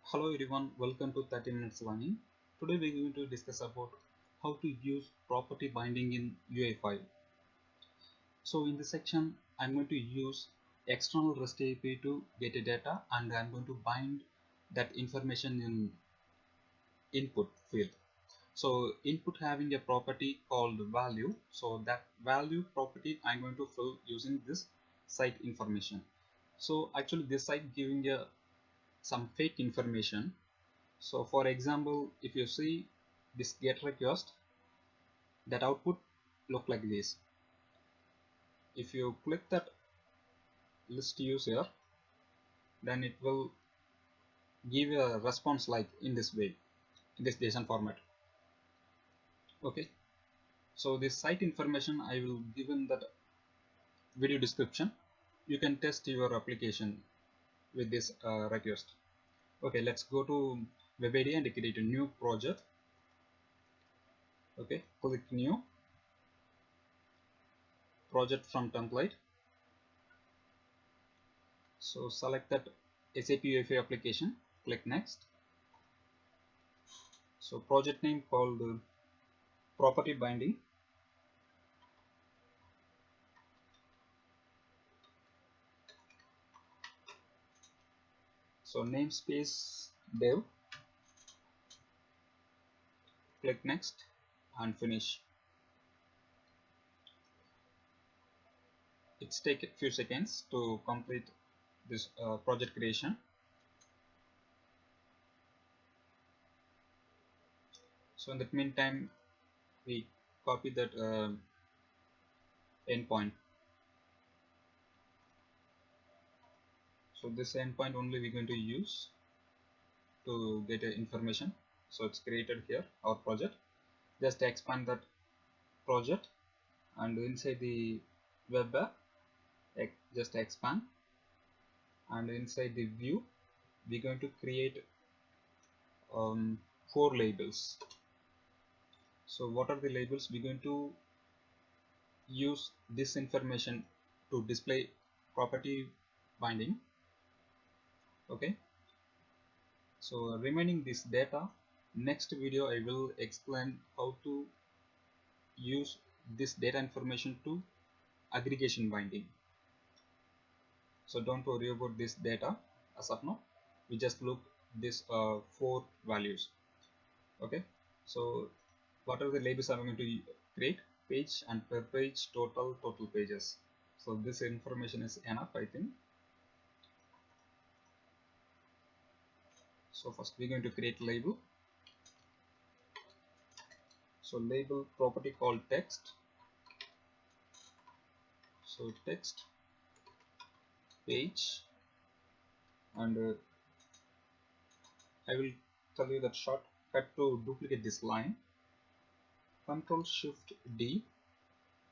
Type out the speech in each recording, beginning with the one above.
Hello everyone, welcome to 30 Minutes Learning. Today we are going to discuss about how to use property binding in UI5. So in this section, I'm going to use external REST API to get a data, and I'm going to bind that information in input field. So input having a property called value. So that value property I'm going to fill using this site information. So actually this site giving some fake information. So for example, if you see this get request, that output look like this. If you click that list user, then it will give a response like in this way, in this JSON format. Okay, so this site information I will give in that video description. You can test your application with this request. Okay, let's go to web ID and create a new project. Okay, click new project from template. So select that SAPUI5 application, click next. So project name called property binding. So namespace dev, click next and finish. It's take a few seconds to complete this project creation. So in that meantime, we copy that endpoint. So this endpoint only we're going to use to get information. So it's created here, our project. Just expand that project, and inside the web app, just expand, and inside the view, we're going to create 4 labels. So what are the labels? We're going to use this information to display property binding. Okay, so remaining this data, next video I will explain how to use this data information to aggregation binding. So don't worry about this data as of now. We just look this 4 values. Okay, so what are the labels I'm going to create? Page and per page, total pages. So this information is enough, I think. So first we're going to create label. So label property called text. So text page, and I will tell you that shortcut to duplicate this line. Control Shift D.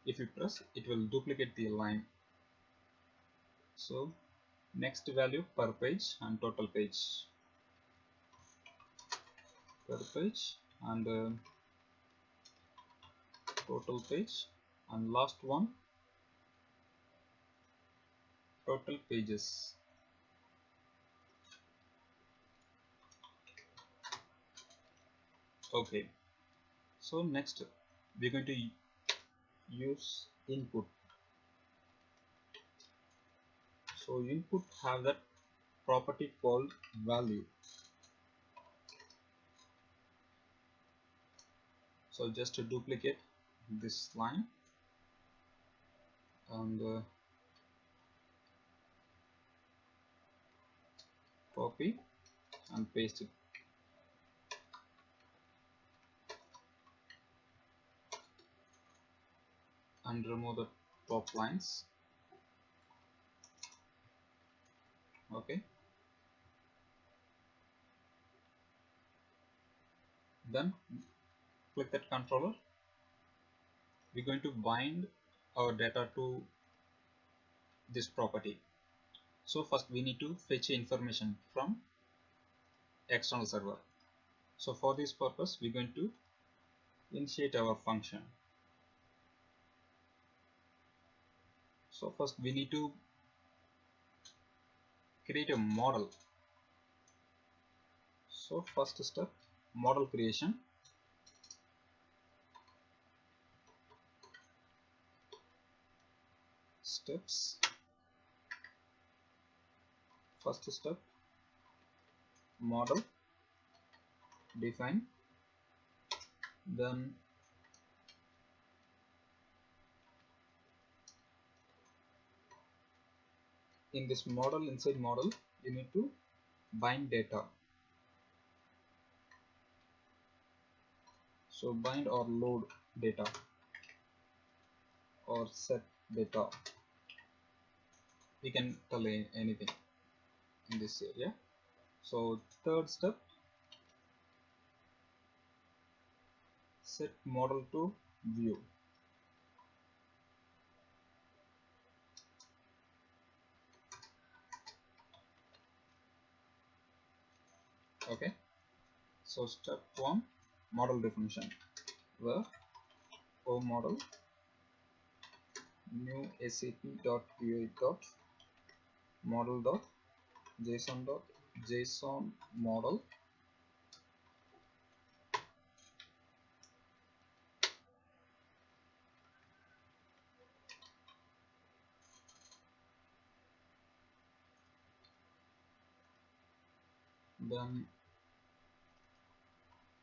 If you press, it will duplicate the line. So next value per page and total page. Per page and total page, and last one total pages. Okay, so next we're going to use input. So input have that property called value. So just to duplicate this line and copy and paste it. And remove the top lines. Okay, then click that controller. We're going to bind our data to this property. So first we need to fetch information from external server. So for this purpose we're going to initiate our function. So first we need to create a model. So first step, model creation. Steps. First step, model, define. Then in this model, inside model, you need to bind data. So bind or load data or set data. We can tell anything in this area. So third step, set model to view. Okay. So step 1, model definition, where O model new SAPUI5.model.json model. Then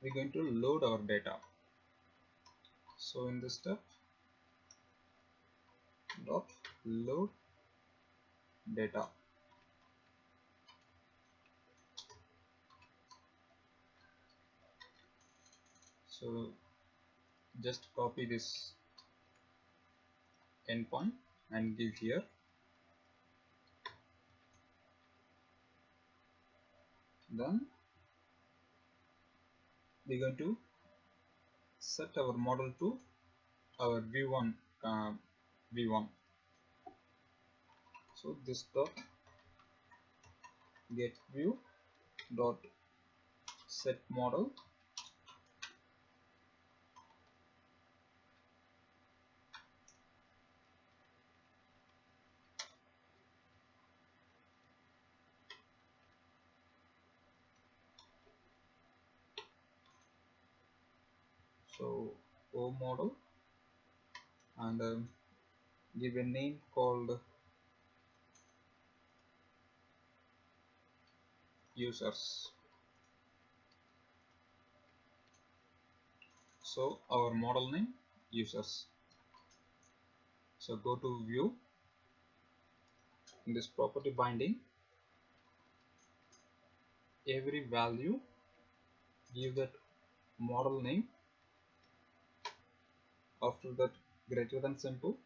we're going to load our data. So in this step, dot load data. So just copy this endpoint and give here. Then we're going to set our model to our v1 v1. So this dot get view dot set model. So O model, and give a name called users. So our model name users. So go to view. In this property binding, every value give that model name. After that, greater than symbol,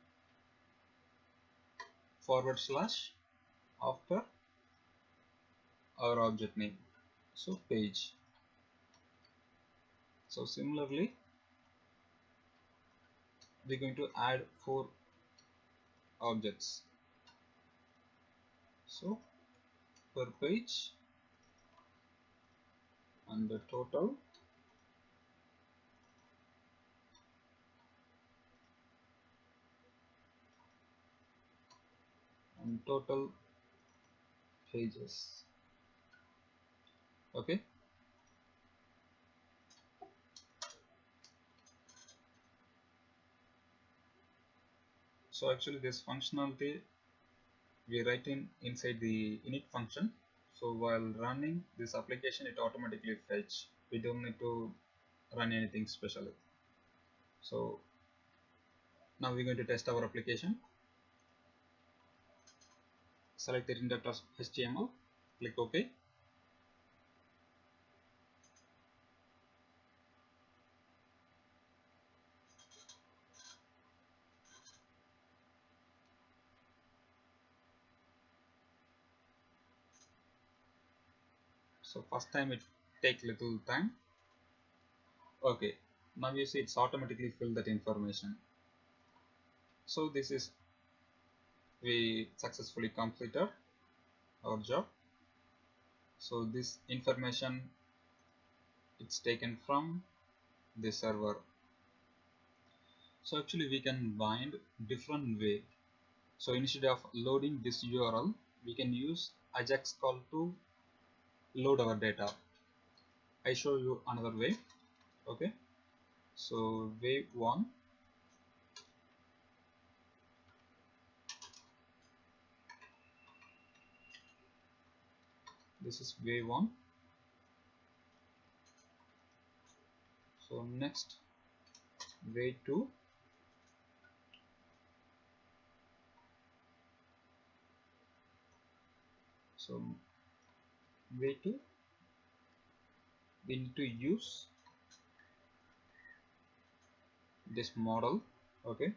forward slash after our object name. So page. So similarly, we're going to add 4 objects. So per page, and the total, and total pages. Okay. So actually this functionality we write inside the init function. So while running this application, it automatically fetch. We don't need to run anything special. So now we're going to test our application. Select the index.html, click OK. So first time it take little time. Okay, now you see it's automatically filled that information. So this is, we successfully completed our job. So this information, it's taken from the server. So actually we can bind different way. So instead of loading this URL, we can use AJAX call to load our data. I show you another way. Okay, so way 1, this is way 1. So next way 2, so way 2 we need to use this model. Okay,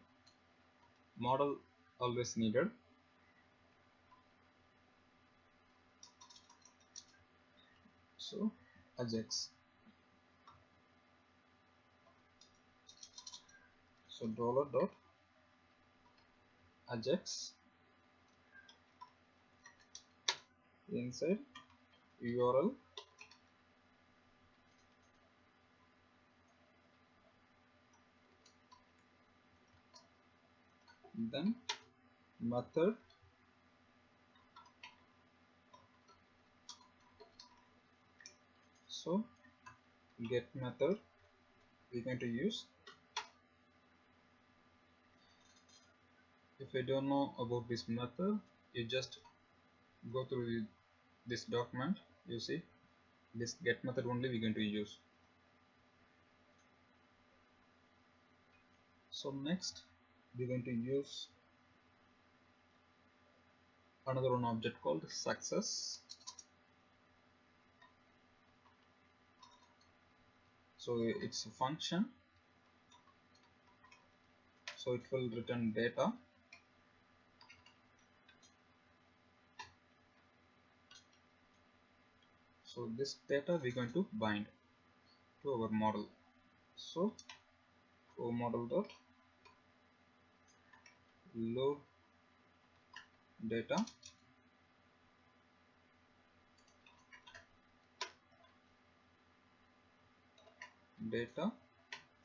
model always needed. So AJAX, so dollar dot AJAX inside URL, then method so get method we're going to use. If you don't know about this method, you just go through this document. You see this get method only we're going to use. So next we're going to use another one object called success. So it's a function, so it will return data. So this data we're going to bind to our model. So our model dot load data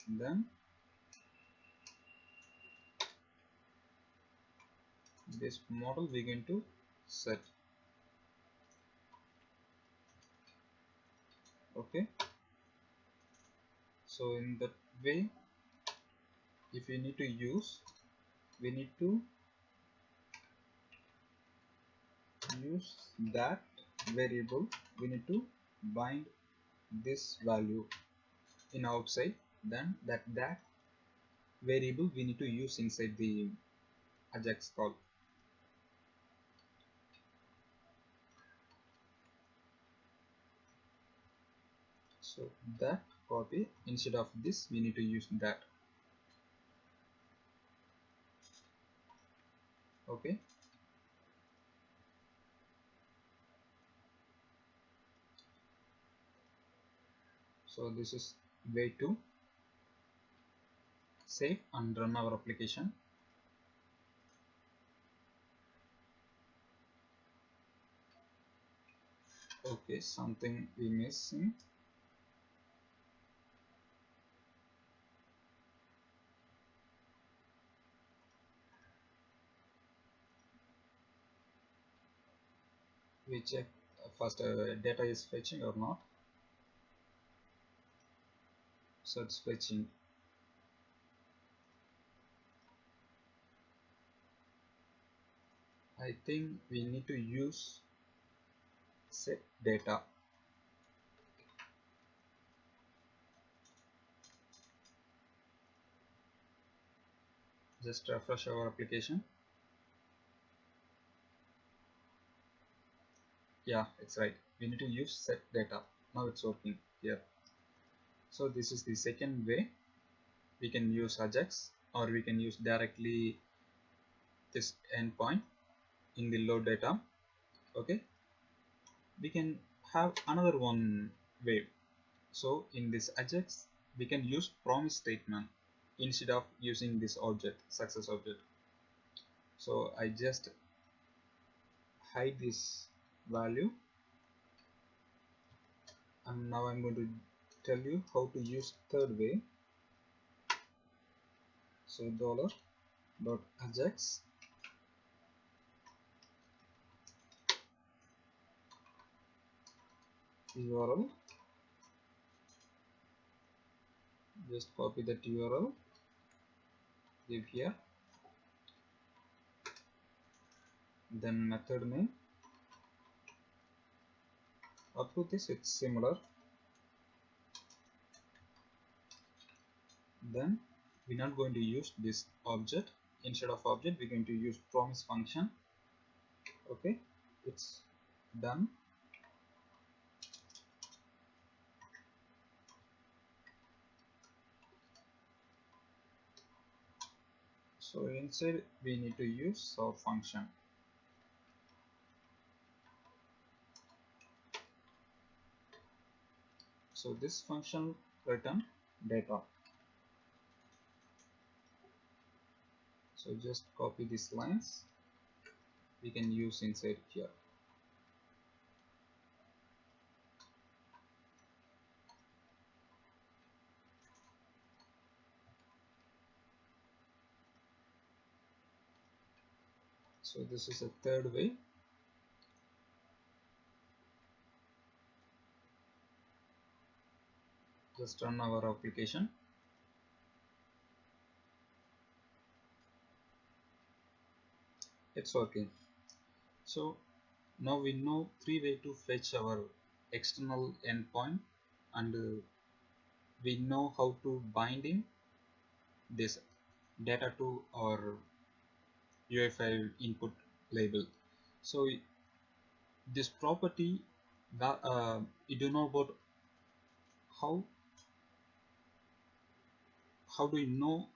then this model we're going to set. Okay, so in that way, if we need to use, we need to use that variable, we need to bind this value in outside, then that variable we need to use inside the AJAX call. So that copy, instead of this we need to use that. Okay, so this is way to save and run our application. Okay, something we missing. We check first data is fetching or not. So it's fetching. I think we need to use set data. Just refresh our application. Yeah, it's right. We need to use set data. Now it's working here. So this is the second way. We can use AJAX, or we can use directly this endpoint in the load data. Okay, we can have another one way. So in this AJAX we can use promise statement instead of using this object, success object. So I just hide this value, and now I'm going to tell you how to use third way. So dollar dot AJAX URL Just copy that URL, give here, then method name. Up to this it's similar. Then we're not going to use this object. Instead of object, we're going to use promise function. Okay, it's done. So inside we need to use our function. So this function return data. So just copy these lines, we can use inside here. So this is a third way. Just run our application. It's working. So now we know three ways to fetch our external endpoint, and we know how to binding this data to our UI5 input label. So this property that you don't know about how do you know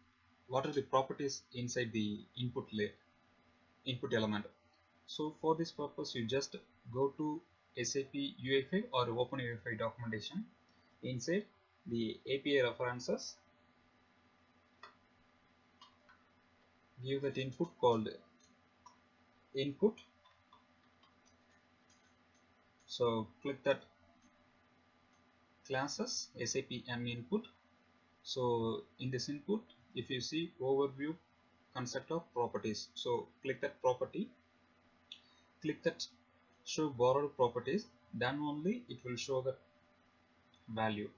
what are the properties inside the input element. So for this purpose, you just go to SAP UI5 or OpenUI5 documentation. Inside the API references, give that input called input. So click that classes SAP M input. So in this input, if you see overview concept of properties, so click that property, click that show borrowed properties, then only it will show the value.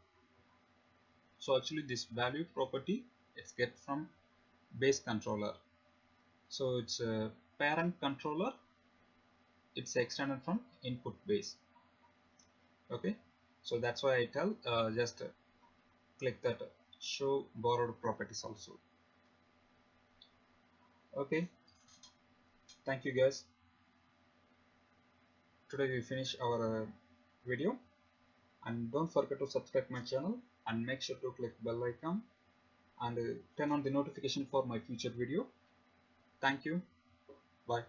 So actually this value property it's get from base controller. So it's a parent controller, it's extended from input base. Okay, so that's why I tell just click that show borrowed properties also. Okay, thank you guys. Today we finish our video, and don't forget to subscribe my channel and make sure to click bell icon and turn on the notification for my future video. Thank you. Bye.